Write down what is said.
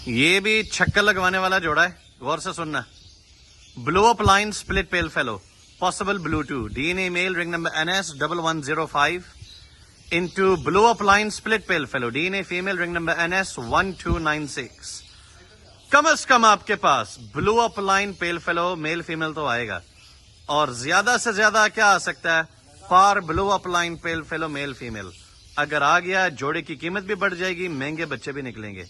ये भी छक्का लगवाने वाला जोड़ा है, गौर से सुनना। Blue upline split pale fellow, possible blue 2, DNA male, ring number NS1105 into blue upline split pale fellow, DNA female, ring number NS1296। कम से कम आपके पास blue upline pale fellow male female तो आएगा, और ज्यादा से ज्यादा क्या आ सकता है, पार blue upline pale fellow male female. अगर आ गया जोड़े की कीमत भी बढ़ जाएगी, महंगे बच्चे भी निकलेंगे।